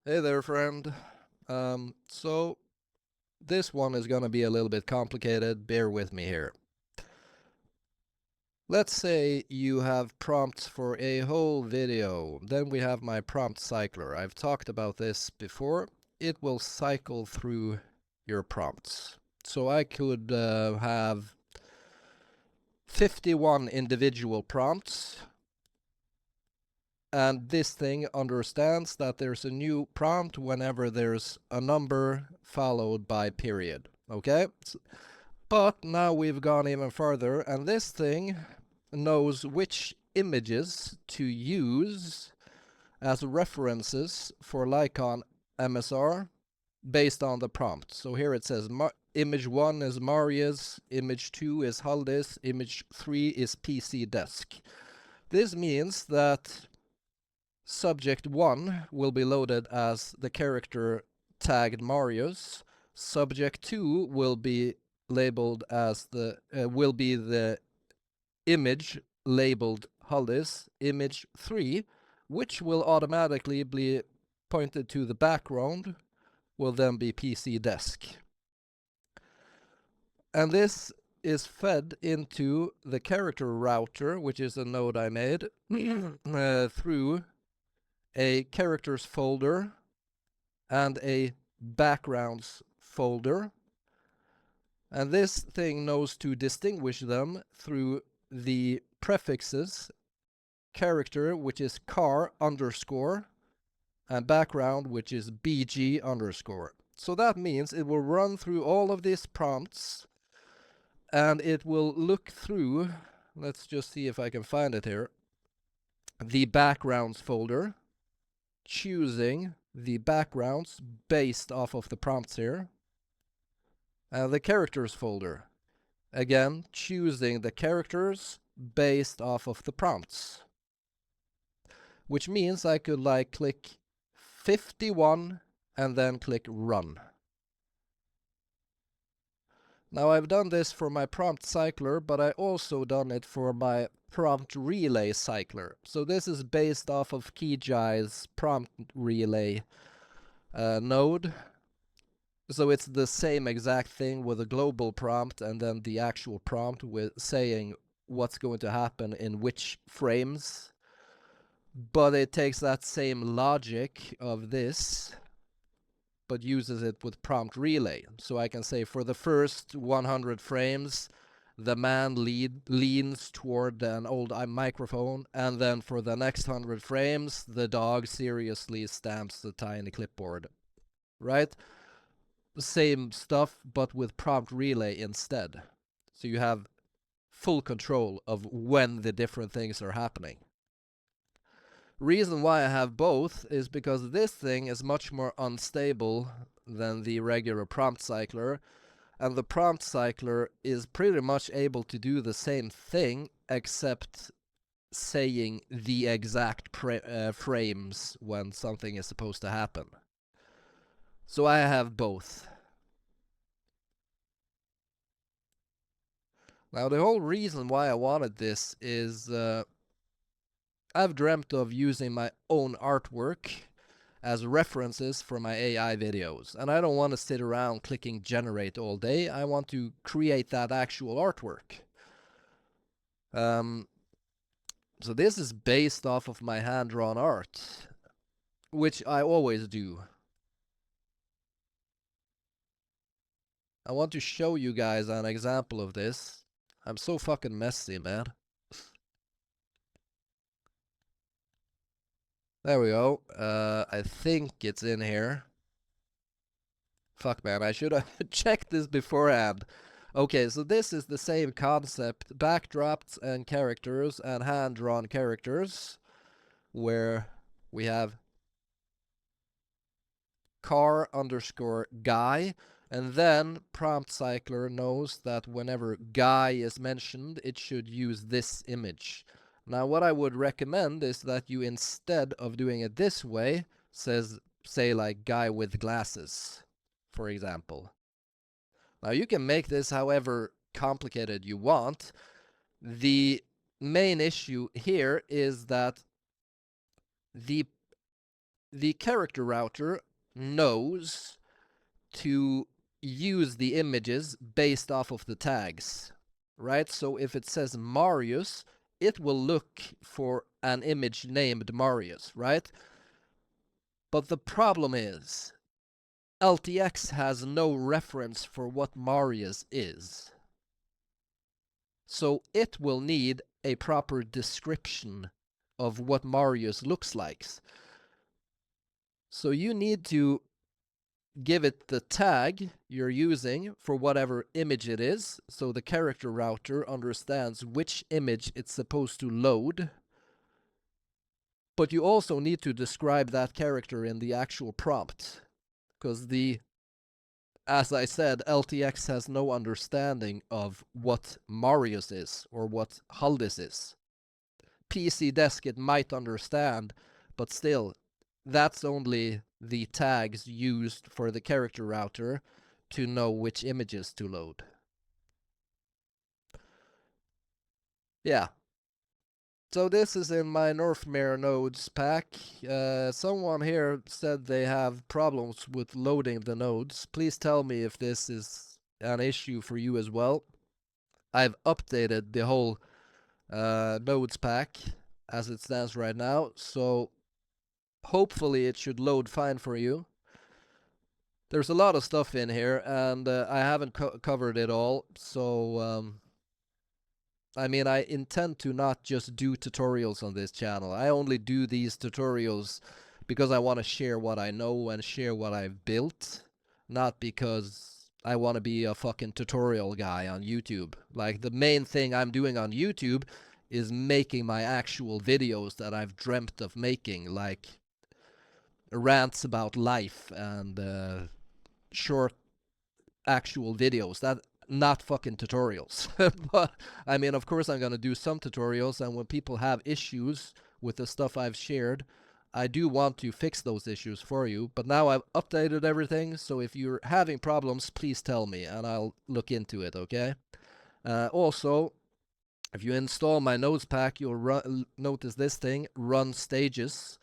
Hey there, friend. So this one is gonna be a little bit complicated. Bear with me here. Let's say you have prompts for a whole video. Then we have my prompt cycler. I've talked about this before. It will cycle through your prompts. So I could have 51 individual prompts. And this thing understands that there's a new prompt whenever there's a number followed by period. Okay? But now we've gone even further, and this thing knows which images to use as references for Lycon MSR based on the prompt. So here it says image 1 is Marius, image 2 is Haldis, image 3 is PC Desk. This means that subject 1 will be loaded as the character tagged Marius. Subject 2 will be labeled as the image labeled Haldis. Image 3, which will automatically be pointed to the background, will then be PC Desk. And this is fed into the character router, which is a node I made, through a characters folder and a backgrounds folder. And this thing knows to distinguish them through the prefixes character, which is car underscore, and background, which is BG underscore. So that means it will run through all of these prompts and it will look through, let's just see if I can find it here, the backgrounds folder, choosing the backgrounds based off of the prompts here, and the characters folder, again choosing the characters based off of the prompts, which means I could like click 51 and then click run. Now I've done this for my prompt cycler, but I also done it for my prompt relay cycler. So this is based off of Kijai's prompt relay node. So it's the same exact thing with a global prompt and then the actual prompt with saying what's going to happen in which frames. But it takes that same logic of this, but uses it with prompt relay. So I can say for the first 100 frames, the man leans toward an old microphone, and then for the next 100 frames, the dog seriously stamps the tiny clipboard. Right? The same stuff, but with prompt relay instead. So you have full control of when the different things are happening. Reason why I have both is because this thing is much more unstable than the regular prompt cycler, and the prompt cycler is pretty much able to do the same thing except saying the exact frames when something is supposed to happen. So I have both. Now the whole reason why I wanted this is I've dreamt of using my own artwork as references for my AI videos. And I don't want to sit around clicking generate all day. I want to create that actual artwork. So this is based off of my hand-drawn art, which I always do. I want to show you guys an example of this. I'm so fucking messy, man. There we go. I think it's in here. Fuck, man, I should have checked this beforehand. Okay, so this is the same concept. Backdrops and characters and hand-drawn characters, where we have car underscore guy, and then prompt cycler knows that whenever guy is mentioned, it should use this image. Now, what I would recommend is that you, instead of doing it this way, say like guy with glasses, for example. Now, you can make this however complicated you want. The main issue here is that the character router knows to use the images based off of the tags, right? So if it says Marius, it will look for an image named Marius, right? But the problem is, LTX has no reference for what Marius is. So it will need a proper description of what Marius looks like. So you need to give it the tag you're using for whatever image it is, so the character router understands which image it's supposed to load. But you also need to describe that character in the actual prompt, because as I said, LTX has no understanding of what Marius is or what Haldis is. PC Desk it might understand, but still, that's only the tags used for the character router to know which images to load. Yeah. So this is in my Norfmare nodes pack. Someone here said they have problems with loading the nodes. Please tell me if this is an issue for you as well. I've updated the whole nodes pack as it stands right now, so hopefully it should load fine for you. There's a lot of stuff in here, and I haven't covered it all, so I mean, I intend to not just do tutorials on this channel. I only do these tutorials because I want to share what I know and share what I've built, not because I want to be a fucking tutorial guy on YouTube. Like, the main thing I'm doing on YouTube is making my actual videos that I've dreamt of making, like rants about life and short actual videos. That not fucking tutorials. But I mean, of course I'm gonna do some tutorials, and when people have issues with the stuff I've shared, I do want to fix those issues for you. But now I've updated everything, so if you're having problems, please tell me and I'll look into it, okay? Also, if you install my nodes pack, you'll notice this thing, run stages.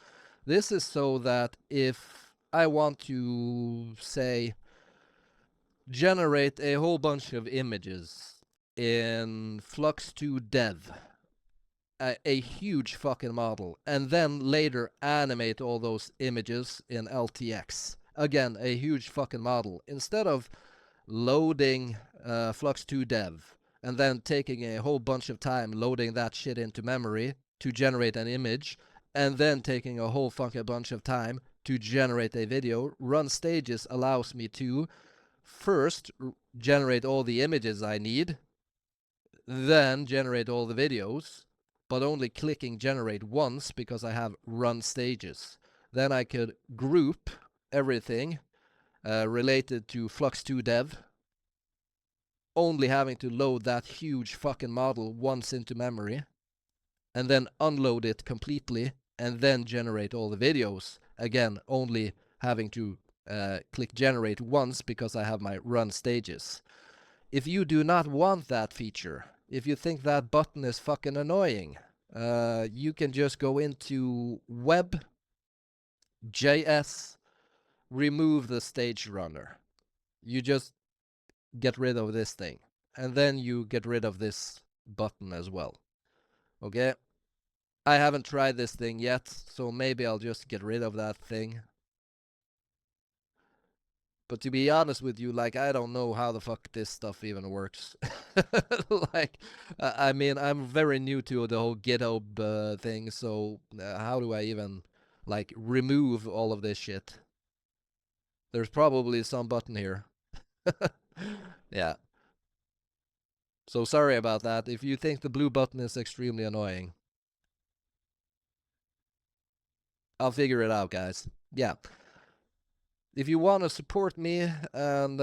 This is so that if I want to, say, generate a whole bunch of images in Flux 2 dev, a huge fucking model, and then later animate all those images in LTX. Again, a huge fucking model. Instead of loading Flux 2 dev and then taking a whole bunch of time loading that shit into memory to generate an image, and then taking a whole fucking bunch of time to generate a video, Run Stages allows me to first generate all the images I need, then generate all the videos, but only clicking generate once because I have run stages. Then I could group everything related to Flux 2 dev, only having to load that huge fucking model once into memory, and then unload it completely, and then generate all the videos. Again, only having to click generate once because I have my run stages. If you do not want that feature, if you think that button is fucking annoying, you can just go into web.js, remove the stage runner. You just get rid of this thing, and then you get rid of this button as well. Okay? I haven't tried this thing yet, so maybe I'll just get rid of that thing. But to be honest with you, like, I don't know how the fuck this stuff even works. Like, I mean, I'm very new to the whole GitHub thing, so how do I even, like, remove all of this shit? There's probably some button here. Yeah. So sorry about that. If you think the blue button is extremely annoying, I'll figure it out, guys. Yeah. If you want to support me, and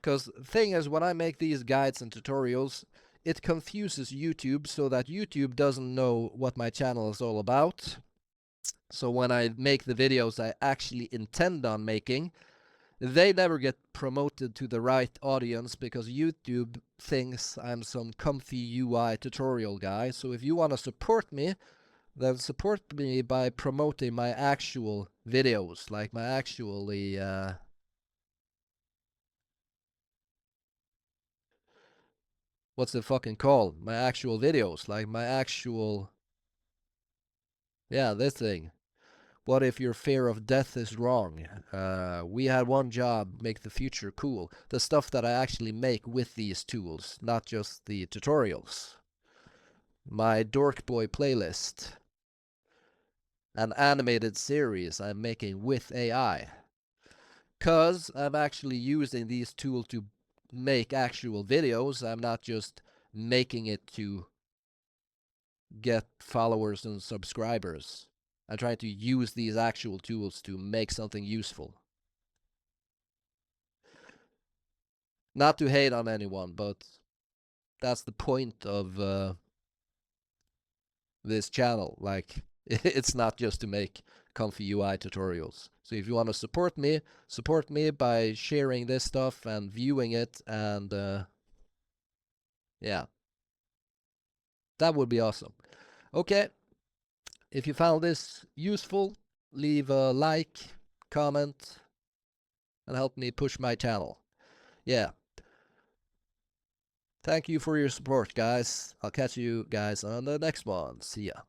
because thing is, when I make these guides and tutorials, it confuses YouTube so that YouTube doesn't know what my channel is all about. So when I make the videos I actually intend on making, they never get promoted to the right audience because YouTube thinks I'm some comfy UI tutorial guy. So if you want to support me, Then support me by promoting my actual videos, like my actually what's it fucking called? My actual videos, like my actual, yeah, this thing. What if your fear of death is wrong? We had one job, make the future cool. The stuff that I actually make with these tools, not just the tutorials. My Dork Boy playlist. An animated series I'm making with AI. Because I'm actually using these tools to make actual videos. I'm not just making it to get followers and subscribers. I'm trying to use these actual tools to make something useful. Not to hate on anyone, but that's the point of this channel. Like, it's not just to make comfy UI tutorials. So if you want to support me by sharing this stuff and viewing it, and yeah, that would be awesome. Okay, if you found this useful, leave a like, comment, and help me push my channel. Yeah. Thank you for your support, guys. I'll catch you guys on the next one. See ya.